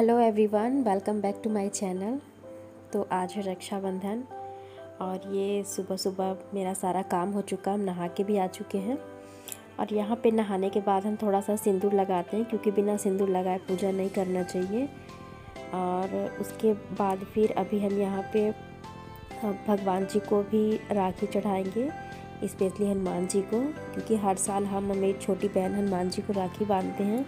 Hello everyone, welcome back to my channel. तो आज है रक्षाबंधन और ये सुबह सुबह मेरा सारा काम हो चुका, हम नहा के भी आ चुके हैं। और यहाँ पे नहाने के बाद हम थोड़ा सा सिंदूर लगाते हैं क्योंकि बिना सिंदूर लगाए पूजा नहीं करना चाहिए। और उसके बाद फिर अभी हम यहाँ पे भगवान जी को भी राखी चढ़ाएंगे, स्पेशली हनुमान जी को, क्योंकि हर साल हम मेरी छोटी बहन हनुमान जी को राखी बांधते हैं।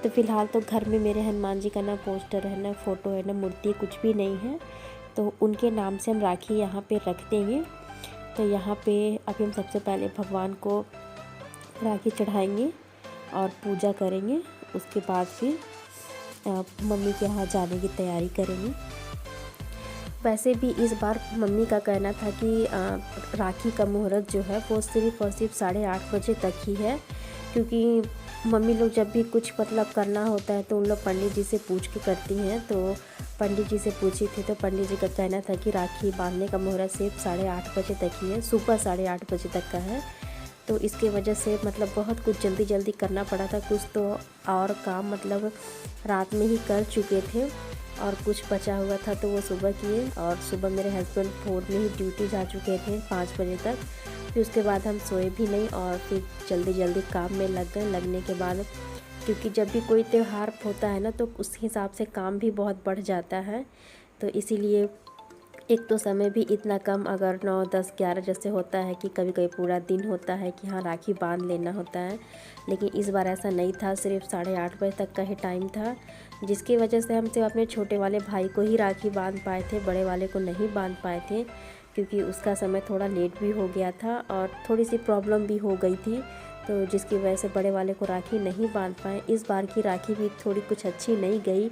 तो फ़िलहाल तो घर में मेरे हनुमान जी का ना पोस्टर है, ना फ़ोटो है, ना मूर्ति, कुछ भी नहीं है। तो उनके नाम से हम राखी यहाँ पे रख देंगे। तो यहाँ पे अभी हम सबसे पहले भगवान को राखी चढ़ाएंगे और पूजा करेंगे। उसके बाद फिर मम्मी के यहाँ जाने की तैयारी करेंगे। वैसे भी इस बार मम्मी का कहना था कि राखी का मुहूर्त जो है वो सिर्फ़ और सिर्फ 8:30 बजे तक ही है, क्योंकि मम्मी लोग जब भी कुछ मतलब करना होता है तो उन लोग पंडित जी से पूछ के करती हैं। तो पंडित जी से पूछी थी तो पंडित जी का कहना था कि राखी बांधने का मुहूर्त सिर्फ 8:30 बजे तक ही है, सुबह 8:30 बजे तक का है। तो इसके वजह से मतलब बहुत कुछ जल्दी जल्दी करना पड़ा था। कुछ तो और काम मतलब रात में ही कर चुके थे और कुछ बचा हुआ था तो वो सुबह किए। और सुबह मेरे हस्बैंड भोर में ही ड्यूटी जा चुके थे 5 बजे तक। फिर उसके बाद हम सोए भी नहीं और फिर जल्दी जल्दी काम में लग गए। लगने के बाद क्योंकि जब भी कोई त्यौहार होता है ना तो उस हिसाब से काम भी बहुत बढ़ जाता है। तो इसीलिए एक तो समय भी इतना कम, अगर 9, 10, 11 जैसे होता है कि कभी कभी पूरा दिन होता है कि हाँ राखी बांध लेना होता है, लेकिन इस बार ऐसा नहीं था। सिर्फ 8:30 बजे तक का ही टाइम था, जिसकी वजह से हम सिर्फ अपने छोटे वाले भाई को ही राखी बांध पाए थे, बड़े वाले को नहीं बांध पाए थे क्योंकि उसका समय थोड़ा लेट भी हो गया था और थोड़ी सी प्रॉब्लम भी हो गई थी। तो जिसकी वजह से बड़े वाले को राखी नहीं बांध पाए। इस बार की राखी भी थोड़ी कुछ अच्छी नहीं गई,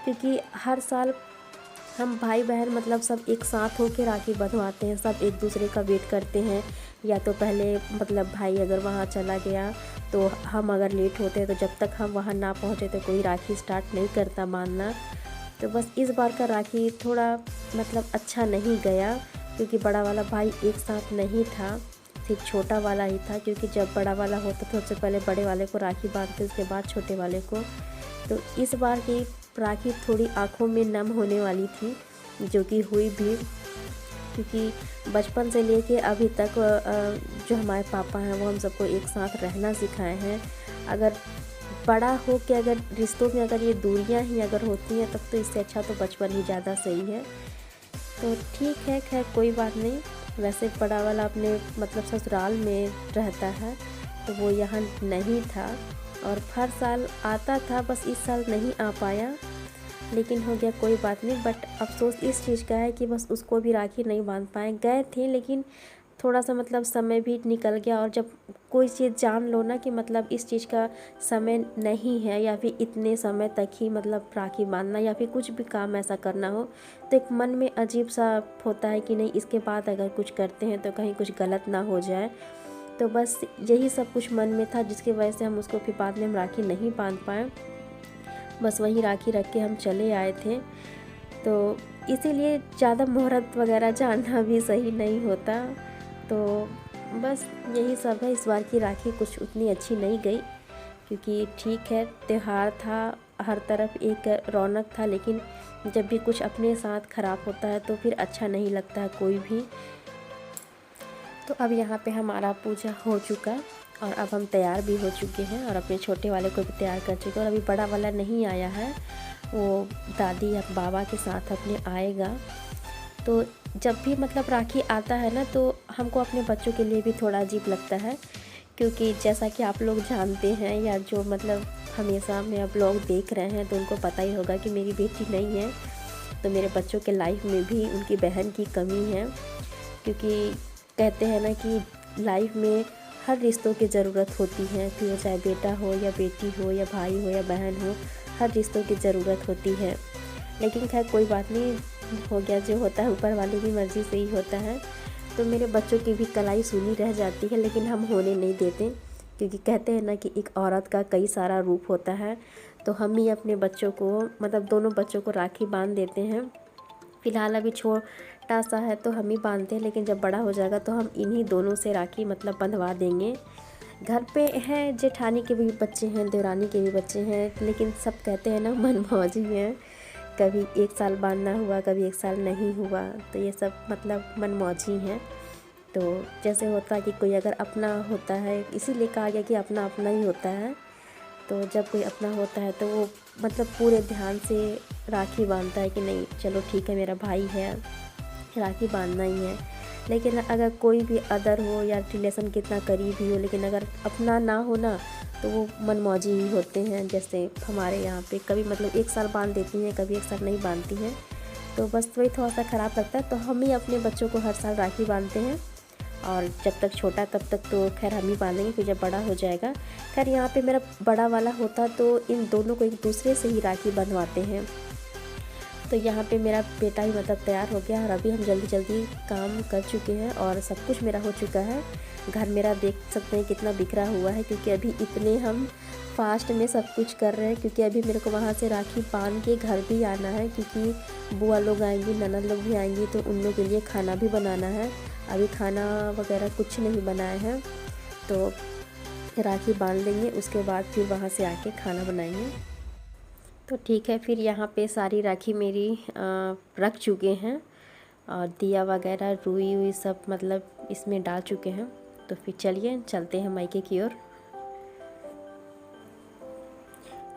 क्योंकि हर साल हम भाई बहन मतलब सब एक साथ होकर राखी बंधवाते हैं, सब एक दूसरे का वेट करते हैं। या तो पहले मतलब भाई अगर वहाँ चला गया तो हम अगर लेट होते हैं तो जब तक हम वहाँ ना पहुँचे तो कोई राखी स्टार्ट नहीं करता बांधना। तो बस इस बार का राखी थोड़ा मतलब अच्छा नहीं गया, क्योंकि बड़ा वाला भाई एक साथ नहीं था, सिर्फ छोटा वाला ही था। क्योंकि जब बड़ा वाला होता तो सबसे पहले बड़े वाले को राखी बांधते, उसके बाद छोटे वाले को। तो इस बार की राखी थोड़ी आँखों में नम होने वाली थी, जो कि हुई भी, क्योंकि बचपन से लेके अभी तक जो हमारे पापा हैं वो हम सबको एक साथ रहना सिखाए हैं। अगर बड़ा हो के अगर रिश्तों में अगर ये दूरियां ही अगर होती हैं तब तो इससे अच्छा तो बचपन ही ज़्यादा सही है। तो ठीक है, खैर कोई बात नहीं। वैसे बड़ा वाला अपने मतलब ससुराल में रहता है तो वो यहाँ नहीं था और हर साल आता था, बस इस साल नहीं आ पाया, लेकिन हो गया कोई बात नहीं। बट अफसोस इस चीज़ का है कि बस उसको भी राखी नहीं बांध पाए। गए थे लेकिन थोड़ा सा मतलब समय भी निकल गया, और जब कोई चीज़ जान लो ना कि मतलब इस चीज़ का समय नहीं है या फिर इतने समय तक ही मतलब राखी बांधना या फिर कुछ भी काम ऐसा करना हो, तो एक मन में अजीब सा होता है कि नहीं इसके बाद अगर कुछ करते हैं तो कहीं कुछ गलत ना हो जाए। तो बस यही सब कुछ मन में था, जिसकी वजह से हम उसको फिर बाद में हम राखी नहीं बांध पाए। बस वहीं राखी रख के हम चले आए थे। तो इसीलिए ज़्यादा मुहूर्त वगैरह जानना भी सही नहीं होता। तो बस यही सब है। इस बार की राखी कुछ उतनी अच्छी नहीं गई, क्योंकि ठीक है त्यौहार था, हर तरफ एक रौनक था, लेकिन जब भी कुछ अपने साथ ख़राब होता है तो फिर अच्छा नहीं लगता है कोई भी। तो अब यहाँ पे हमारा पूजा हो चुका और अब हम तैयार भी हो चुके हैं और अपने छोटे वाले को भी तैयार कर चुके हैं। और अभी बड़ा वाला नहीं आया है, वो दादी या बाबा के साथ अपने आएगा। तो जब भी मतलब राखी आता है ना तो हमको अपने बच्चों के लिए भी थोड़ा अजीब लगता है, क्योंकि जैसा कि आप लोग जानते हैं या जो मतलब हमेशा मेरा ब्लॉग देख रहे हैं तो उनको पता ही होगा कि मेरी बेटी नहीं है, तो मेरे बच्चों के लाइफ में भी उनकी बहन की कमी है। क्योंकि कहते हैं ना कि लाइफ में हर रिश्तों की ज़रूरत होती है, फिर वो चाहे बेटा हो या बेटी हो या भाई हो या बहन हो, हर रिश्तों की ज़रूरत होती है। लेकिन खैर कोई बात नहीं, हो गया जो होता है ऊपर वाले की मर्ज़ी से ही होता है। तो मेरे बच्चों की भी कलाई सुनी रह जाती है, लेकिन हम होने नहीं देते, क्योंकि कहते हैं ना कि एक औरत का कई सारा रूप होता है। तो हम ही अपने बच्चों को मतलब दोनों बच्चों को राखी बांध देते हैं। फ़िलहाल अभी छोटा सा है तो हम ही बांधते हैं, लेकिन जब बड़ा हो जाएगा तो हम इन्हीं दोनों से राखी मतलब बंधवा देंगे। घर पे हैं जेठानी के भी बच्चे हैं, देवरानी के भी बच्चे हैं, लेकिन सब कहते हैं ना मनमौजी हैं, कभी 1 साल बांधना हुआ, कभी 1 साल नहीं हुआ, तो ये सब मतलब मनमौजी हैं। तो जैसे होता है कि कोई अगर अपना होता है, इसीलिए कहा गया कि अपना अपना ही होता है। तो जब कोई अपना होता है तो वो मतलब पूरे ध्यान से राखी बांधता है कि नहीं चलो ठीक है मेरा भाई है, राखी बांधना ही है। लेकिन अगर कोई भी अदर हो या रिलेशन कितना करीबी हो, लेकिन अगर अपना ना हो ना, तो वो मनमौजी ही होते हैं। जैसे हमारे यहाँ पे कभी मतलब 1 साल बांध देती हैं, कभी 1 साल नहीं बांधती हैं, तो बस वही थोड़ा सा ख़राब लगता है। तो हम ही अपने बच्चों को हर साल राखी बांधते हैं, और जब तक छोटा तब तक तो खैर हम ही बांधेंगे, फिर जब बड़ा हो जाएगा। खैर यहाँ पे मेरा बड़ा वाला होता तो इन दोनों को एक दूसरे से ही राखी बंधवाते हैं। तो यहाँ पे मेरा बेटा ही मतलब तैयार हो गया, और अभी हम जल्दी जल्दी काम कर चुके हैं और सब कुछ मेरा हो चुका है। घर मेरा देख सकते हैं कितना बिखरा हुआ है, क्योंकि अभी इतने हम फास्ट में सब कुछ कर रहे हैं, क्योंकि अभी मेरे को वहाँ से राखी बांध के घर भी आना है, क्योंकि बुआ लोग आएंगी, ननद लोग भी आएंगी, तो उन लोग के लिए खाना भी बनाना है। अभी खाना वगैरह कुछ नहीं बनाए हैं, तो राखी बांध लेंगे, उसके बाद फिर वहाँ से आके खाना बनाएंगे। तो ठीक है, फिर यहाँ पे सारी राखी मेरी रख चुके हैं, और दिया वगैरह रुई हुई सब मतलब इसमें डाल चुके हैं। तो फिर चलिए चलते हैं मायके की ओर।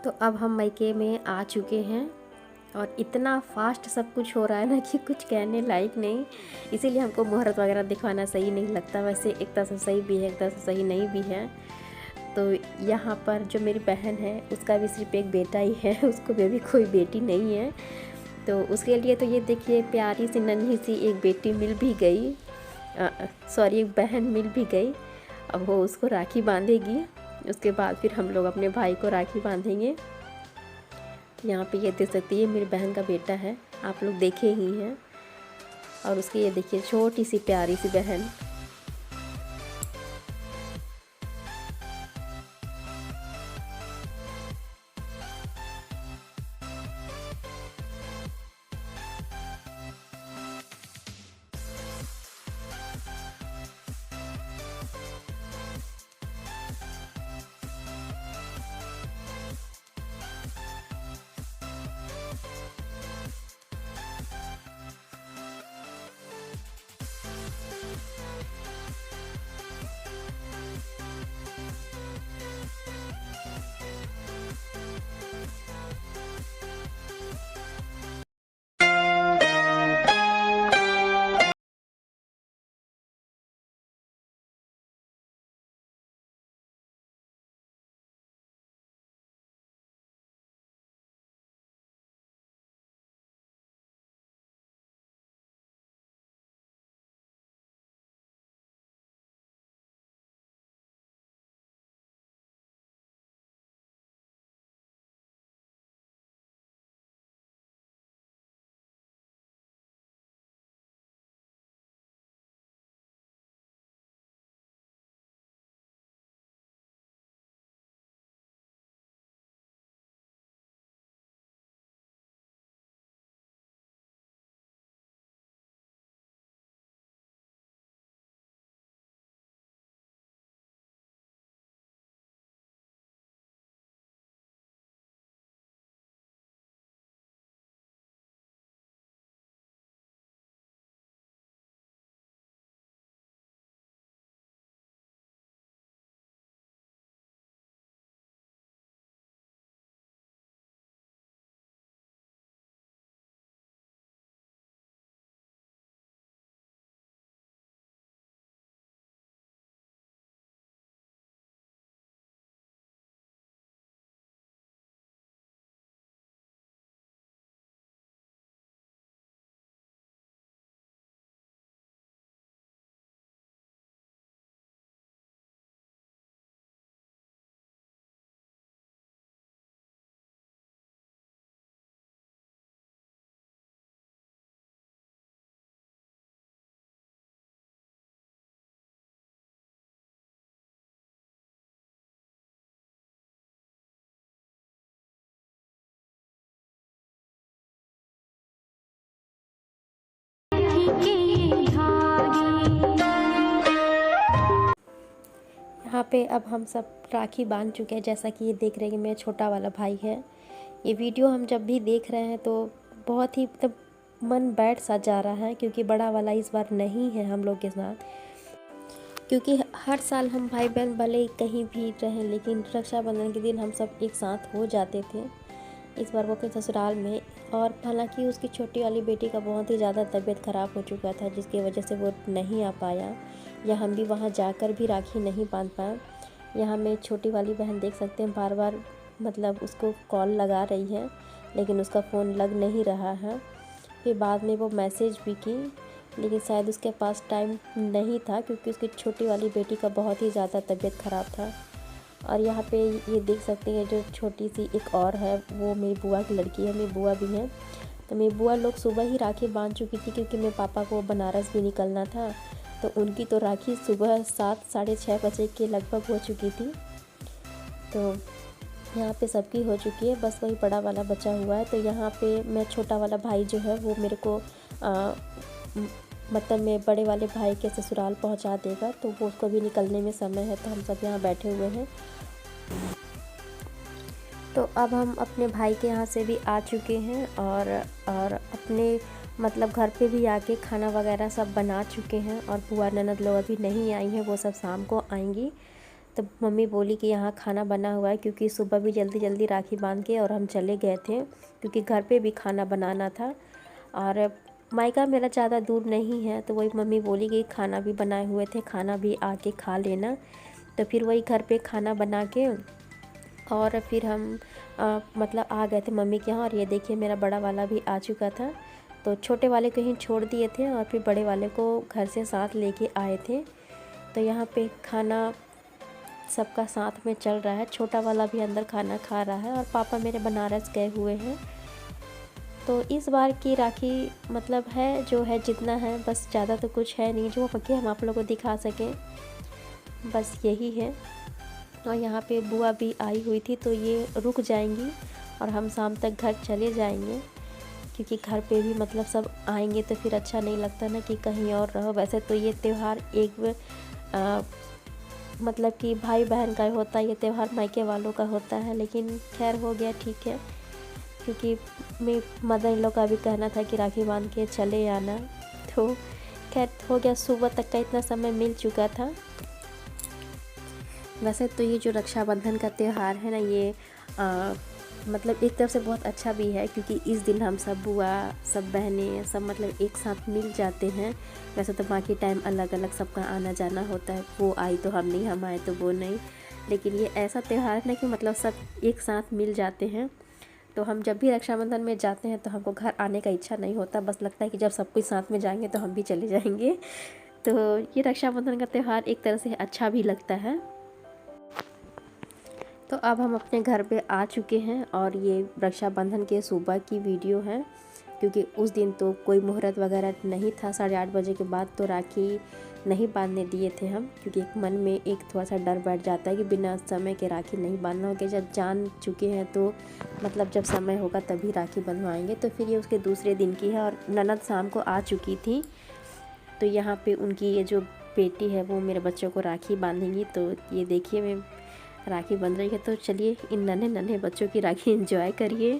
तो अब हम मायके में आ चुके हैं, और इतना फास्ट सब कुछ हो रहा है ना कि कुछ कहने लायक नहीं। इसीलिए हमको मुहूर्त वगैरह दिखवाना सही नहीं लगता। वैसे एक तरह से सही भी है, एक तरह से सही नहीं भी है। तो यहाँ पर जो मेरी बहन है उसका भी सिर्फ एक बेटा ही है, उसको भी कोई बेटी नहीं है। तो उसके लिए तो ये देखिए प्यारी सी नन्ही सी एक बेटी मिल भी गई, सॉरी एक बहन मिल भी गई। अब वो उसको राखी बांधेगी, उसके बाद फिर हम लोग अपने भाई को राखी बांधेंगे। यहाँ पे ये देख सकती है मेरी बहन का बेटा है, आप लोग देखे ही हैं। और उसकी ये देखिए छोटी सी प्यारी सी बहन। यहाँ पे अब हम सब राखी बांध चुके हैं। जैसा कि ये देख रहे हैं कि मेरा छोटा वाला भाई है। ये वीडियो हम जब भी देख रहे हैं तो बहुत ही मतलब मन बैठ सा जा रहा है, क्योंकि बड़ा वाला इस बार नहीं है हम लोग के साथ। क्योंकि हर साल हम भाई बहन भले ही कहीं भी रहें, लेकिन रक्षाबंधन के दिन हम सब एक साथ हो जाते थे। इस बार वो अपने ससुराल में, और हालांकि उसकी छोटी वाली बेटी का बहुत ही ज़्यादा तबीयत ख़राब हो चुका था, जिसकी वजह से वो नहीं आ पाया, या हम भी वहाँ जाकर भी राखी नहीं बांध पाए। यहाँ मेरी छोटी वाली बहन देख सकते हैं, बार बार मतलब उसको कॉल लगा रही है, लेकिन उसका फ़ोन लग नहीं रहा है। फिर बाद में वो मैसेज भी की, लेकिन शायद उसके पास टाइम नहीं था, क्योंकि उसकी छोटी वाली बेटी का बहुत ही ज़्यादा तबीयत ख़राब था। और यहाँ पे ये देख सकते हैं जो छोटी सी एक और है, वो मेरी बुआ की लड़की है, मेरी बुआ भी है। तो मेरी बुआ लोग सुबह ही राखी बांध चुकी थी, क्योंकि मेरे पापा को बनारस भी निकलना था, तो उनकी तो राखी सुबह 7 साढ़े 6 बजे के लगभग हो चुकी थी। तो यहाँ पे सबकी हो चुकी है, बस वही बड़ा वाला बचा हुआ है। तो यहाँ पे मैं छोटा वाला भाई जो है वो मेरे को मतलब मैं बड़े वाले भाई के ससुराल पहुँचा देगा, तो वो उसको भी निकलने में समय है, तो हम सब यहाँ बैठे हुए हैं। तो अब हम अपने भाई के यहाँ से भी आ चुके हैं, और अपने मतलब घर पे भी आके खाना वगैरह सब बना चुके हैं। और बुआ ननद लोग अभी नहीं आई हैं, वो सब शाम को आएंगी। तो मम्मी बोली कि यहाँ खाना बना हुआ है, क्योंकि सुबह भी जल्दी जल्दी राखी बांध के और हम चले गए थे, क्योंकि घर पे भी खाना बनाना था। और मायका मेरा ज़्यादा दूर नहीं है, तो वही मम्मी बोली कि खाना भी बनाए हुए थे, खाना भी आके खा लेना। तो फिर वही घर पे खाना बना के और फिर हम मतलब आ गए थे मम्मी के यहाँ। और ये देखिए मेरा बड़ा वाला भी आ चुका था, तो छोटे वाले को ही छोड़ दिए थे और फिर बड़े वाले को घर से साथ लेके आए थे। तो यहाँ पे खाना सबका साथ में चल रहा है, छोटा वाला भी अंदर खाना खा रहा है, और पापा मेरे बनारस गए हुए हैं। तो इस बार की राखी मतलब है जो है जितना है, बस ज़्यादा तो कुछ है नहीं जो कि हम आप लोगों को दिखा सकें, बस यही है। और यहाँ पे बुआ भी आई हुई थी, तो ये रुक जाएंगी और हम शाम तक घर चले जाएंगे, क्योंकि घर पे भी मतलब सब आएंगे तो फिर अच्छा नहीं लगता ना कि कहीं और रहो। वैसे तो ये त्यौहार एक मतलब कि भाई बहन का होता है, ये त्यौहार मायके वालों का होता है, लेकिन खैर हो गया ठीक है, क्योंकि मेरे मदर इन लोग का भी कहना था कि राखी बांध के चले आना, तो खैर हो गया। सुबह तक का इतना समय मिल चुका था। वैसे तो ये जो रक्षाबंधन का त्यौहार है ना, ये मतलब एक तरफ से बहुत अच्छा भी है, क्योंकि इस दिन हम सब बुआ सब बहनें सब मतलब एक साथ मिल जाते हैं। वैसे तो बाकी टाइम अलग अलग सबका आना जाना होता है, वो आई तो हम नहीं, हम आए तो वो नहीं, लेकिन ये ऐसा त्यौहार है ना कि मतलब सब एक साथ मिल जाते हैं। तो हम जब भी रक्षाबंधन में जाते हैं तो हमको घर आने का इच्छा नहीं होता, बस लगता है कि जब सब कुछ साथ में जाएंगे तो हम भी चले जाएंगे। तो ये रक्षाबंधन का त्यौहार एक तरह से अच्छा भी लगता है। तो अब हम अपने घर पे आ चुके हैं, और ये रक्षाबंधन के सुबह की वीडियो है, क्योंकि उस दिन तो कोई मुहूर्त वगैरह नहीं था। 8:30 बजे के बाद तो राखी नहीं बांधने दिए थे हम, क्योंकि एक मन में एक थोड़ा सा डर बैठ जाता है कि बिना समय के राखी नहीं बांधना होगा। जब जान चुके हैं तो मतलब जब समय होगा तभी राखी बंधवाएंगे। तो फिर ये उसके दूसरे दिन की है, और ननद शाम को आ चुकी थी, तो यहाँ पे उनकी ये जो बेटी है वो मेरे बच्चों को राखी बांधेंगी। तो ये देखिए मैं राखी बंध रही है, तो चलिए इन नन्हे नन्हे बच्चों की राखी एंजॉय करिए।